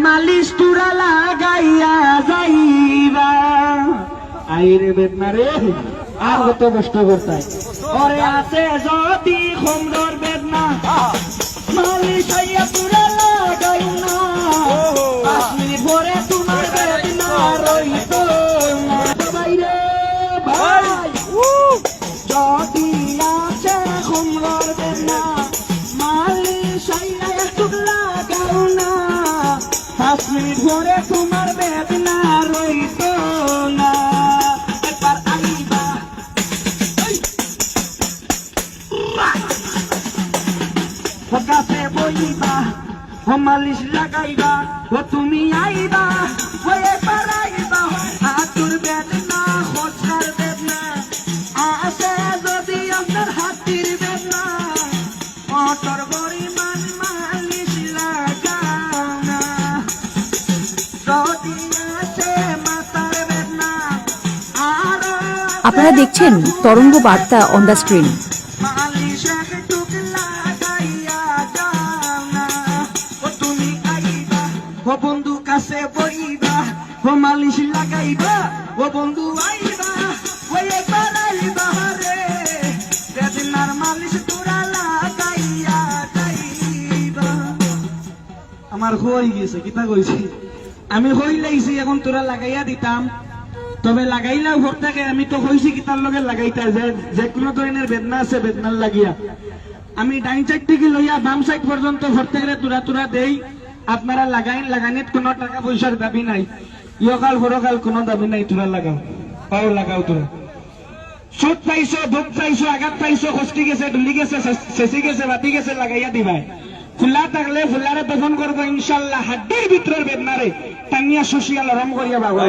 মালিশ তুরা লাগাইয়া যাইবা আইরে বেদনা রে আর কত কষ্ট করতাই ওরে আছে যদি সুন্দর বেদনা মালিশ হইয়া তুরা লাগাই না 5 মিনিট পরে তোমার বেদনা রইত না ভাই রে ভাই যদি আছে সুন্দর বেদনা মালিশ হইয়া একটু লাগাও না 5 মিনিট পরে তোমার বেদনা রইত না একবার আইবা কাছে বইবা ও মালিশ লাগাইবা ও তুমি আইবা ও একবার আইবা হাতুর বেদনা খোঁচার বেদনা আসে যদি আপনার হাতির বেদনা অটর পরিমাণ মালিশ লাগাও না যদি আসে মাথার বেদনা আর আপনারা দেখছেন তরঙ্গ বার্তা অন দ্য স্ক্রিন। মালিশ একটু লাগাইয়া যাও না ও তুমি আইবা ও বন্ধু কাছে বইবা ও মালিশ লাগাইবা ও বন্ধু আইবা ও একবার আইবা রে বেদনার মালিশ তোরা লাগাইয়া যাইবা আমার হয়ে গেছে কিতা কইছি আমি হই লাইছি এখন তোরা লাগাইয়া দিতাম তবে লাগাইলেও ঘর থেকে আমি তো হইছি কি তার লগে লাগাইতা যে কোনো ধরনের বেদনা আছে বেদনার লাগিয়া আমি ডাইন সাইড থেকে লইয়া বাম সাইড পর্যন্ত ঘর থেকে তুরা তুরা দেই আপনারা লাগাইন লাগানিত কোনো টাকা পয়সার দাবি নাই ইয়কাল পরকাল কোনো দাবি নাই তোরা লাগাও পাও লাগাও তোরা সুদ পাইছো দুধ পাইছো আঘাত পাইছো কষ্টি গেছে ডুলি গেছে শেষি গেছে বাতি গেছে লাগাইয়া দিবাই ফুলা থাকলে ফুলারে দফন করবো ইনশাল্লাহ হাড্ডির ভিতরের বেদনারে টানিয়া শুষিয়া লরম করিয়া বাবা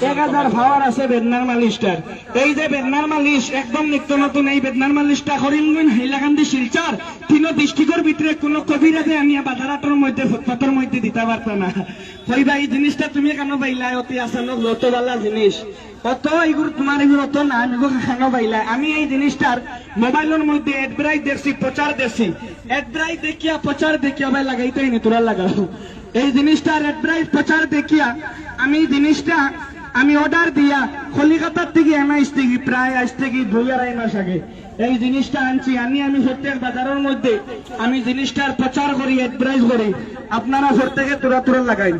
1000 পাওয়ার আছে বেদনার মালিশটার এই যে বেদনার মালিশ একদম নিত্য নতুন এই বেদনার মালিশটা করিমগঞ্জ হাইলাকান্দি শিলচর 3 ডিস্ট্রিক্টের ভিতরে কোনো কবিরাজে আনিয়া বাজারাটোর মধ্যে ফুটপাতের মধ্যে দিতে পারত না কইবা এই জিনিসটা তুমি কেন পাইলা অতি আসানক লতবালা জিনিস অত এগুলো তোমার এগুলো অত না আমি কেন পাইলা আমি এই জিনিসটার মোবাইলের মধ্যে এডব্রাইট দেখছি প্রচার দেখছি এডব্রাইট দেখিয়া প্রচার দেখিয়া ভাই লাগাইতেই নি তোরা লাগাও এই জিনিসটা এডব্রাইট প্রচার দেখিয়া আমি জিনিসটা আমি অর্ডার দিয়া কলিকাতার থেকে এনআইস থেকে প্রায় আজ থেকে 2-2.5 মাস আগে এই জিনিসটা আনছি আমি প্রত্যেক বাজারের মধ্যে আমি জিনিসটার প্রচার করি এডভাইস করি আপনারা প্রত্যেকে তোরা তোরা লাগাই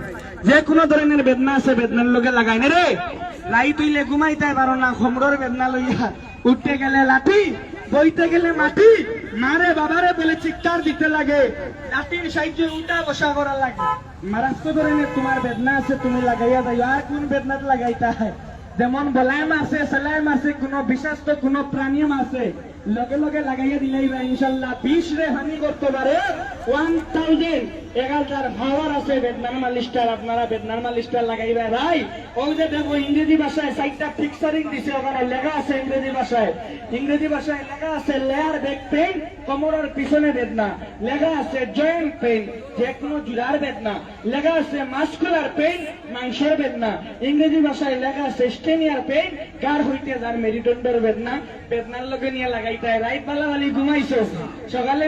যে কোনো ধরনের বেদনা আছে বেদনার লগে লাগাই না রে লাই তুইলে ঘুমাইতে পারো না খমরর বেদনা লইয়া উঠতে গেলে লাঠি বইতে গেলে মাটি মারে বাবারে বলে চিৎকার দিতে লাগে লাঠির সাহায্যে উঠা বসা করা লাগে মারাত্মক ধরনের তোমার বেদনা আছে তুমি লাগাইয়া দাও আর কোন বেদনাত লাগাইতা হয় যেমন বলাইম আছে সেলাইম আছে কোনো বিষাক্ত কোনো প্রাণীম আছে লগে লগে লাগাইয়া দিলেই ইনশাল্লাহ 20 রে হানি করতে পারে 1000 11টার পাওয়ার আছে বেদনার মালিশটার আপনারা বেদনার মালিশটা লাগাইবা ভাই ওই যে দেখো ইংরেজি ভাষায় সাইটটা ফিক্সারিং দিছে ওখানে লেখা আছে ইংরেজি ভাষায় লেখা আছে লেয়ার ব্যাক পেইন কোমরের পিছনে বেদনা লেখা আছে জয়েন্ট পেইন যে কোনো জুড়ার বেদনা লেখা আছে মাসকুলার পেইন মাংসের বেদনা ইংরেজি ভাষায় লেখা আছে স্টেনিয়ার পেইন গার হইতে যার মেরুদণ্ডের বেদনা বেদনার লগে নিয়ে লাগাইতে রাইত বেলা ঘুমাইছো সকালে